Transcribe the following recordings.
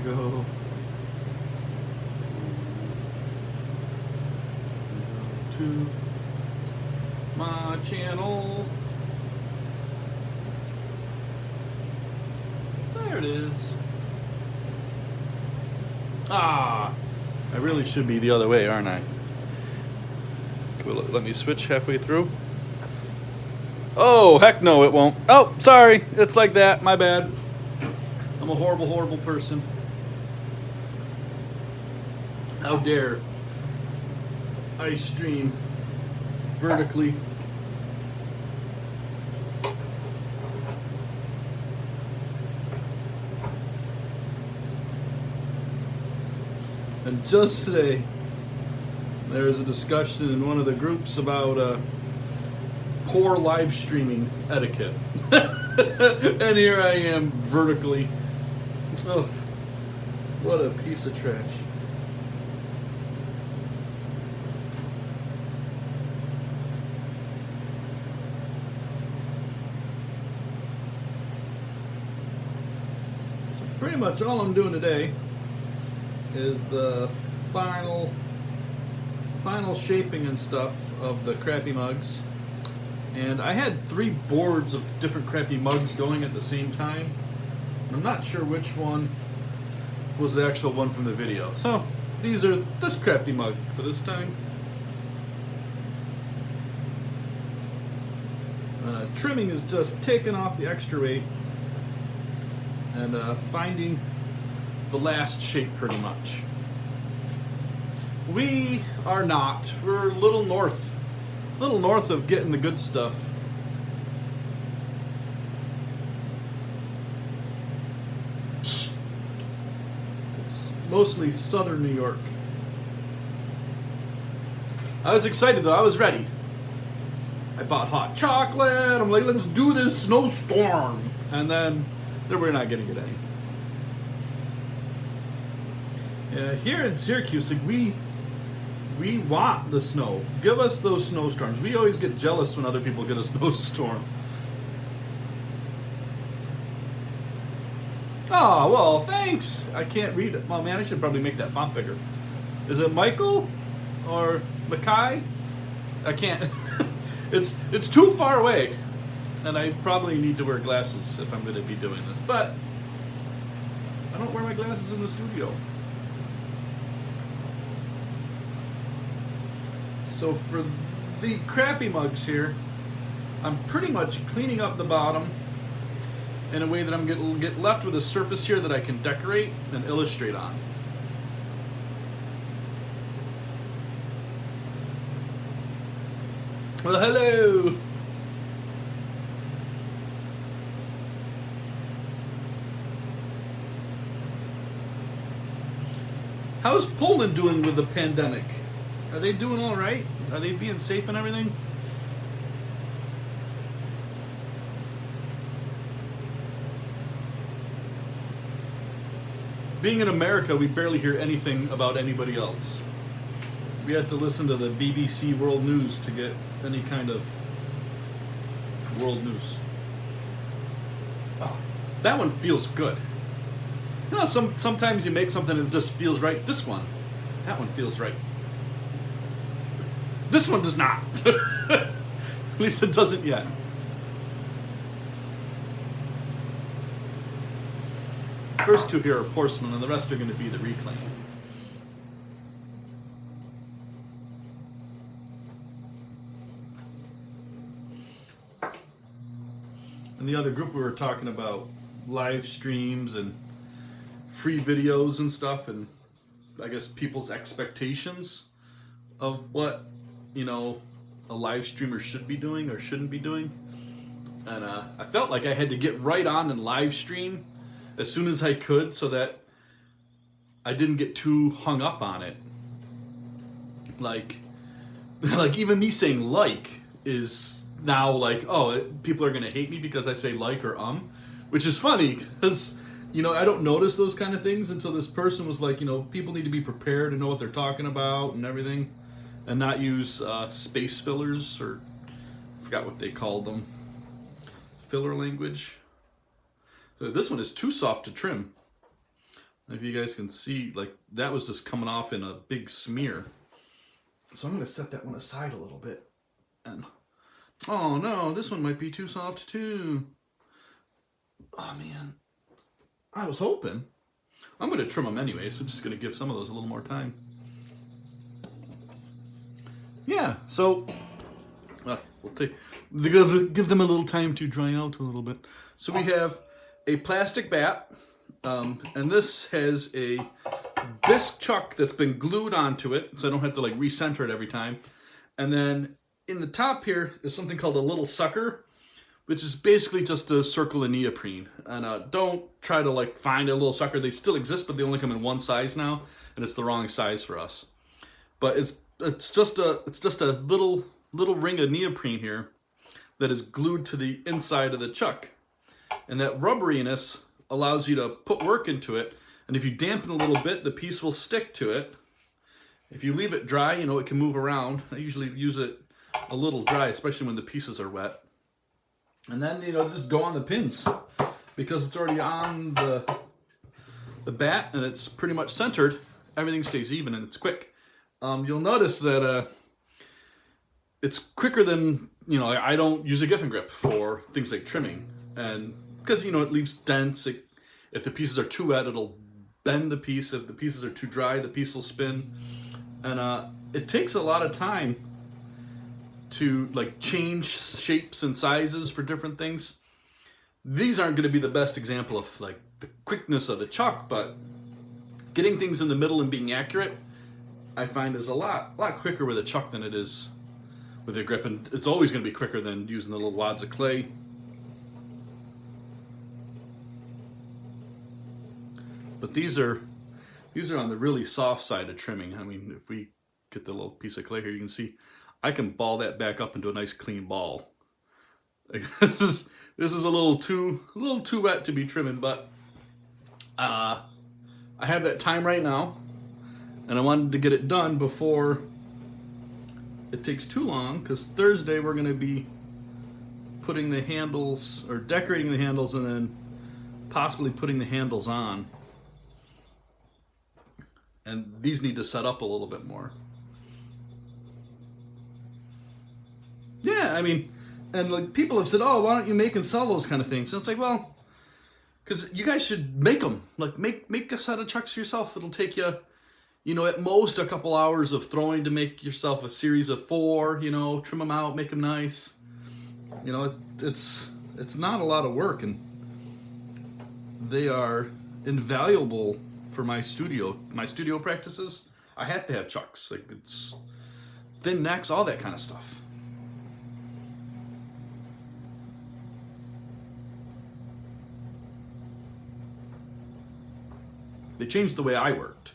go. To my channel. There it is. Ah, I really should be the other way, aren't I? Will it let me switch halfway through? Oh, heck no, it won't. Oh, sorry. It's like that. My bad. I'm a horrible, horrible person. How dare I stream vertically? And just today, there was a discussion in one of the groups about poor live streaming etiquette. And here I am vertically. Oh, what a piece of trash. So pretty much all I'm doing today is the final shaping and stuff of the crappy mugs. And I had 3 boards of different crappy mugs going at the same time. I'm not sure which one was the actual one from the video. So these are this crappy mug for this time. Trimming is just taking off the extra weight and finding the last shape pretty much. We are not. We're a little north of getting the good stuff. It's mostly southern New York. I was excited though, I was ready. I bought hot chocolate, I'm like, let's do this snowstorm. And then we're not gonna get any. Yeah, here in Syracuse, like we want the snow. Give us those snowstorms. We always get jealous when other people get a snowstorm. Oh, well, thanks. I can't read it. Well, man, I should probably make that font bigger. Is it Michael or Mackay? I can't. It's too far away, and I probably need to wear glasses if I'm going to be doing this. But I don't wear my glasses in the studio. So for the crappy mugs here, I'm pretty much cleaning up the bottom in a way that I'm going to get left with a surface here that I can decorate and illustrate on. Well, hello! How's Poland doing with the pandemic? Are they doing all right? Are they being safe and everything? Being in America, we barely hear anything about anybody else. We have to listen to the BBC World News to get any kind of world news. Oh, that one feels good. You know, sometimes you make something and it just feels right. This one, that one feels right. This one does not. At least it doesn't yet. First 2 here are porcelain, and the rest are going to be the reclaim. In the other group, we were talking about live streams and free videos and stuff, and I guess people's expectations of what, you know, a live streamer should be doing or shouldn't be doing. And I felt like I had to get right on and live stream as soon as I could so that I didn't get too hung up on it. Like even me saying like is now like, oh, people are going to hate me because I say like or which is funny because, you know, I don't notice those kind of things until this person was like, you know, people need to be prepared and know what they're talking about and everything. And not use space fillers, or I forgot what they called them. Filler language. So this one is too soft to trim. If you guys can see, like, that was just coming off in a big smear. So I'm going to set that one aside a little bit. And, oh no, this one might be too soft too. Oh man, I was hoping. I'm going to trim them anyway, so I'm just going to give some of those a little more time. Yeah, so we'll give them a little time to dry out a little bit. So we have a plastic bat, and this has a bisque chuck that's been glued onto it, so I don't have to like recenter it every time. And then in the top here is something called a little sucker, which is basically just a circle of neoprene. And don't try to like find a little sucker. They still exist, but they only come in one size now, and it's the wrong size for us. But it's just a little ring of neoprene here that is glued to the inside of the chuck. And that rubberiness allows you to put work into it. And if you dampen a little bit, the piece will stick to it. If you leave it dry, you know, it can move around. I usually use it a little dry, especially when the pieces are wet. And then, you know, just go on the pins because it's already on the bat and it's pretty much centered. Everything stays even and it's quick. You'll notice that it's quicker than, you know, I don't use a Giffen grip for things like trimming. And because, you know, it leaves dents. If the pieces are too wet, it'll bend the piece. If the pieces are too dry, the piece will spin. And it takes a lot of time to like change shapes and sizes for different things. These aren't going to be the best example of like the quickness of the chuck, but getting things in the middle and being accurate, I find is a lot quicker with a chuck than it is with a grip, and it's always going to be quicker than using the little wads of clay. But these are on the really soft side of trimming. I mean, if we get the little piece of clay here, you can see I can ball that back up into a nice clean ball. Like, this is a little too wet to be trimming, but I have that time right now, and I wanted to get it done before it takes too long, because Thursday we're going to be putting the handles, or decorating the handles, and then possibly putting the handles on. And these need to set up a little bit more. Yeah, I mean, and like people have said, oh, why don't you make and sell those kind of things? And it's like, well, because you guys should make them. Like make a set of chucks yourself. It'll take you, you know, at most a couple hours of throwing to make yourself a series of 4. You know, trim them out, make them nice. You know, it's not a lot of work, and they are invaluable for my studio practices. I had to have chucks. Like, it's thin necks, all that kind of stuff. They changed the way I worked.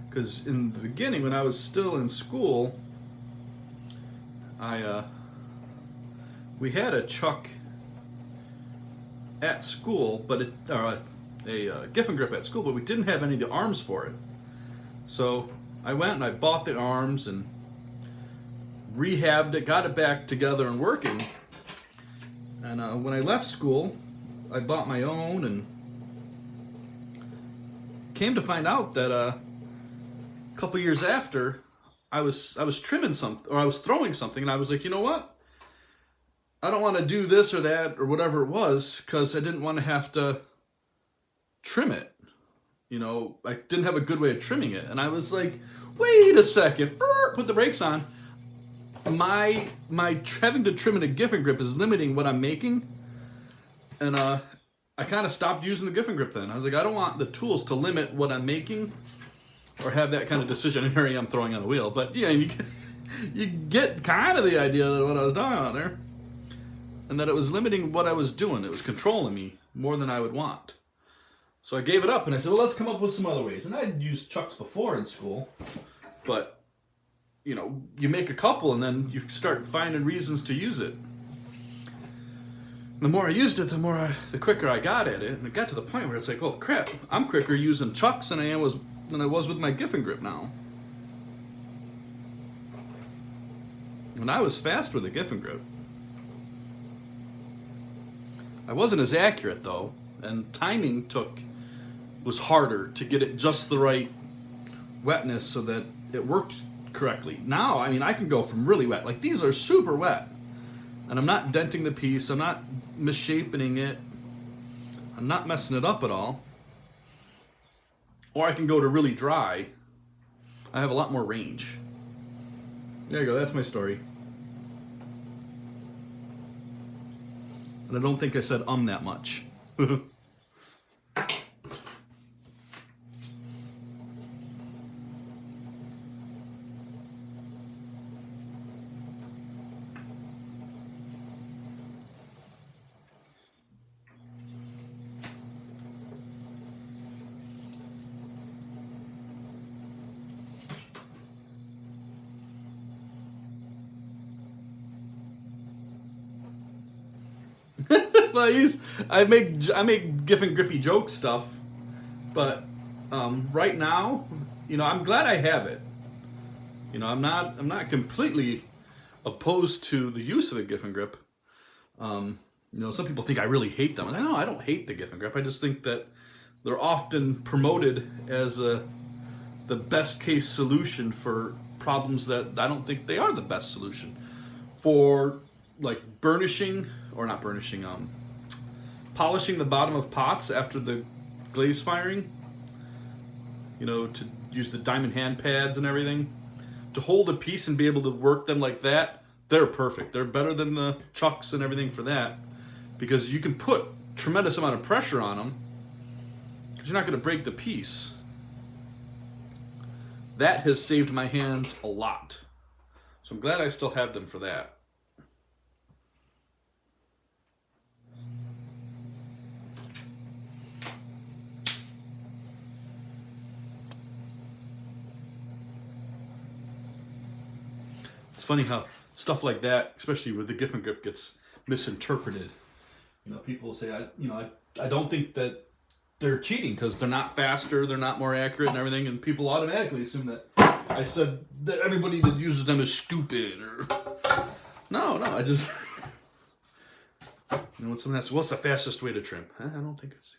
Because in the beginning, when I was still in school, we had a chuck at school, but a Giffen grip at school, but we didn't have any of the arms for it. So I went and I bought the arms and rehabbed it, got it back together and working. And when I left school, I bought my own, and came to find out that a couple years after, I was trimming something, or I was throwing something, and I was like, you know what? I don't want to do this or that or whatever it was, because I didn't want to have to trim it. You know, I didn't have a good way of trimming it. And I was like, wait a second, put the brakes on. My having to trim in a Giffen grip is limiting what I'm making. And I kind of stopped using the Giffen grip then. I was like, I don't want the tools to limit what I'm making or have that kind of decision. And here I am throwing on a wheel. But yeah, you get kind of the idea of what I was doing out there. And that it was limiting what I was doing. It was controlling me more than I would want. So I gave it up, and I said, well, let's come up with some other ways. And I'd used chucks before in school, but, you know, you make a couple, and then you start finding reasons to use it. The more I used it, the quicker I got at it, and it got to the point where it's like, oh, crap, I'm quicker using chucks than I was with my Giffen grip now. And I was fast with the Giffen grip. I wasn't as accurate, though, and timing was harder to get it just the right wetness so that it worked correctly. Now, I mean, I can go from really wet. Like, these are super wet. And I'm not denting the piece. I'm not misshapening it. I'm not messing it up at all. Or I can go to really dry. I have a lot more range. There you go. That's my story. And I don't think I said that much. Well, I make GIF and grippy joke stuff, but right now, I'm glad I have it. I'm not completely opposed to the use of a GIF and grip. Some people think I really hate them, and I don't hate the GIF and grip. I just think that they're often promoted as the best case solution for problems that I don't think they are the best solution for, like burnishing or not burnishing, polishing the bottom of pots after the glaze firing, to use the diamond hand pads and everything, to hold a piece and be able to work them like that. They're perfect. They're better than the chucks and everything for that, because you can put tremendous amount of pressure on them because you're not going to break the piece. That has saved my hands a lot. So I'm glad I still have them for that. It's funny how stuff like that, especially with the GIF and grip, gets misinterpreted. People say, I don't think that they're cheating because they're not faster, they're not more accurate and everything, and people automatically assume that I said that everybody that uses them is stupid. Or no, I just when someone asks, what's the fastest way to trim? I don't think it's.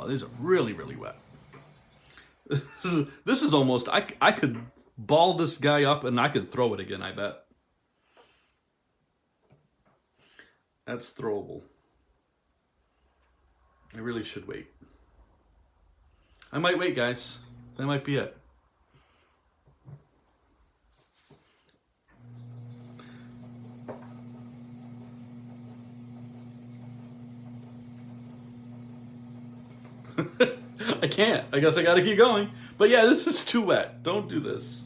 Oh, these are really, really wet. This is almost, I could ball this guy up and I could throw it again, I bet. That's throwable. I really should wait. I might wait, guys. That might be it. I can't. I guess I gotta keep going. But yeah, this is too wet. Don't do this.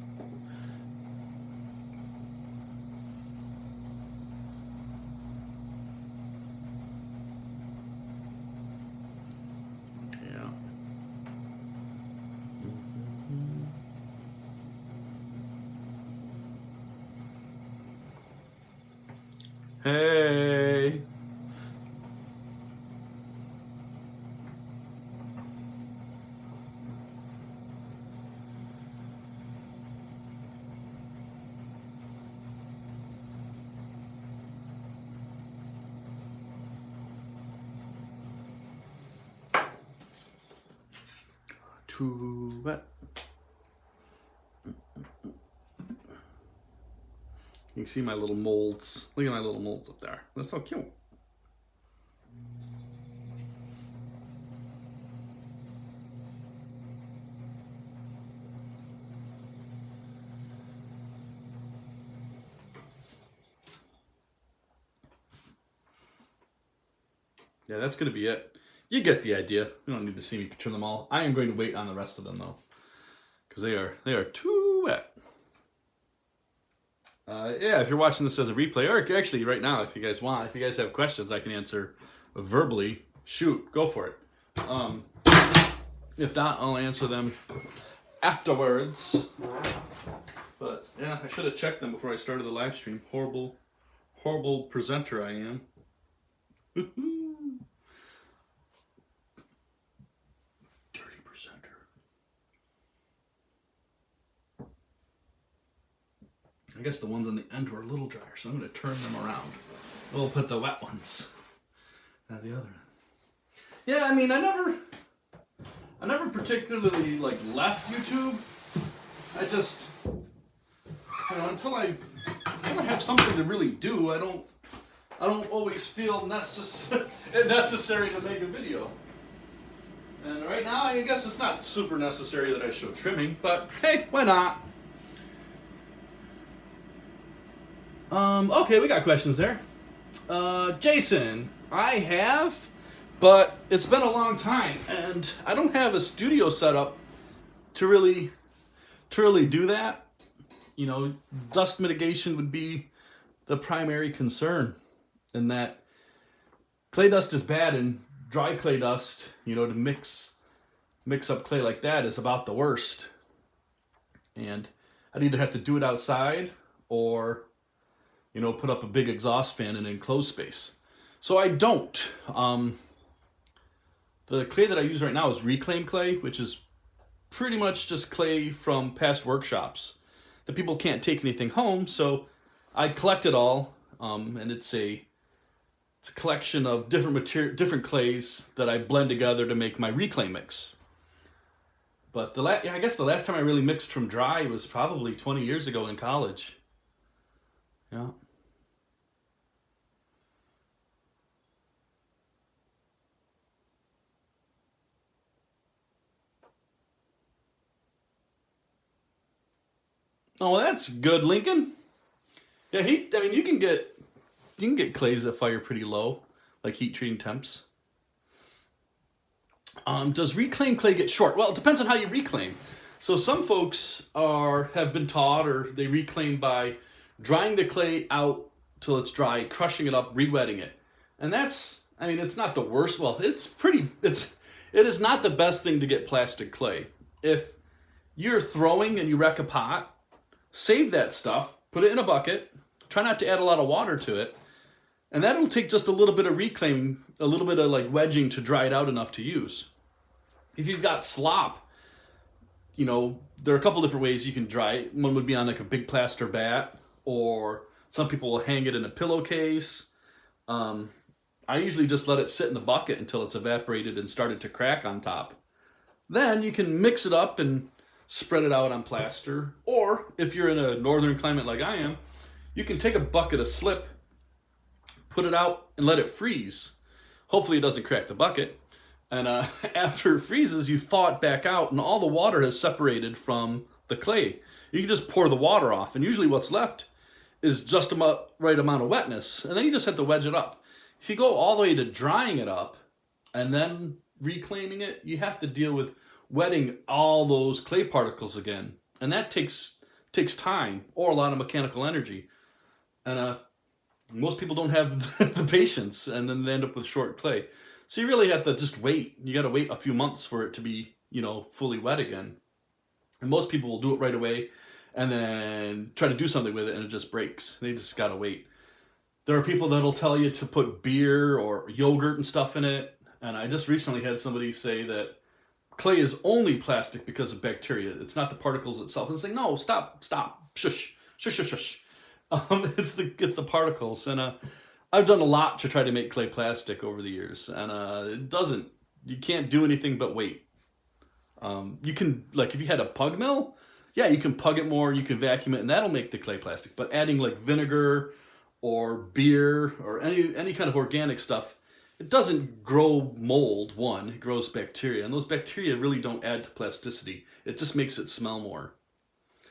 Yeah. Hey. Too wet. You can see my little molds. Look at my little molds up there. That's so cute. Yeah, that's going to be it. You get the idea. You don't need to see me trim them all. I am going to wait on the rest of them, though, because they are too wet. Yeah, if you're watching this as a replay, or actually right now, if you guys want, if you guys have questions, I can answer verbally. Shoot, go for it. If not, I'll answer them afterwards. But yeah, I should have checked them before I started the live stream. Horrible, horrible presenter I am. Dirty presenter. guess the ones on the end were a little drier, so I'm going to turn them around. We'll put the wet ones at the other end. Yeah, I mean, I never particularly like left YouTube. I just, until I have something to really do, I don't always feel necessary to make a video. And right now, I guess it's not super necessary that I show trimming, but hey, why not? Okay, we got questions there. Jason, I have, but it's been a long time, and I don't have a studio set up to really do that. You know, dust mitigation would be the primary concern, and that clay dust is bad, and dry clay dust, you know, to mix up clay like that is about the worst. And I'd either have to do it outside or, you know, put up a big exhaust fan in an enclosed space. So I don't. The clay that I use right now is reclaimed clay, which is pretty much just clay from past workshops. The people can't take anything home, so I collect it all, and it's a collection of different clays that I blend together to make my reclaim mix. But I guess the last time I really mixed from dry was probably 20 years ago in college. Yeah. Oh, well, that's good, Lincoln. Yeah, I mean, you can get clays that fire pretty low, like heat treating temps. Does reclaimed clay get short? Well, it depends on how you reclaim. So some folks have been taught, or they reclaim by drying the clay out till it's dry, crushing it up, re-wetting it. And that's, I mean, it's not the worst. Well, it is not the best thing to get plastic clay. If you're throwing and you wreck a pot, save that stuff, put it in a bucket, try not to add a lot of water to it, and that'll take just a little bit of reclaiming, a little bit of like wedging to dry it out enough to use. If you've got slop, you know, there are a couple different ways you can dry it. One would be on like a big plaster bat, or some people will hang it in a pillowcase. I usually just let it sit in the bucket until it's evaporated and started to crack on top. Then you can mix it up and spread it out on plaster. Or if you're in a northern climate like I am, you can take a bucket of slip, put it out, and let it freeze. Hopefully it doesn't crack the bucket. And after it freezes, you thaw it back out, and all the water has separated from the clay. You can just pour the water off, and usually what's left is just about right amount of wetness, and then you just have to wedge it up. If you go all the way to drying it up and then reclaiming it, you have to deal with wetting all those clay particles again, and that takes time or a lot of mechanical energy. And most people don't have the patience, and then they end up with short clay. So you really have to just wait. You got to wait a few months for it to be, you know, fully wet again. And most people will do it right away and then try to do something with it, and it just breaks. They just got to wait. There are people that'll tell you to put beer or yogurt and stuff in it. And I just recently had somebody say that clay is only plastic because of bacteria. It's not the particles itself. And it's like, no, stop, shush. It's the particles. And I've done a lot to try to make clay plastic over the years, and you can't do anything but wait. You can, like, if you had a pug mill, yeah, you can pug it more, you can vacuum it, and that'll make the clay plastic. But adding like vinegar or beer or any kind of organic stuff, it doesn't grow mold, one, it grows bacteria, and those bacteria really don't add to plasticity. It just makes it smell more.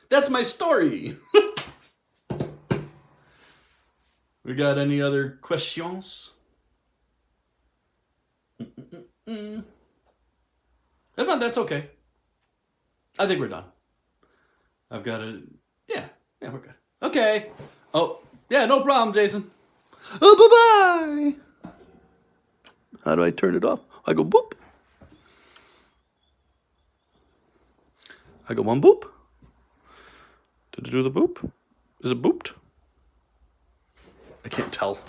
That's my story! We got any other questions? If not, that's okay. I think we're done. I've got a... Yeah, we're good. Okay. Oh, yeah, no problem, Jason. Oh, bye-bye. How do I turn it off? I go boop. I go one boop. Did it do the boop? Is it booped? I can't tell.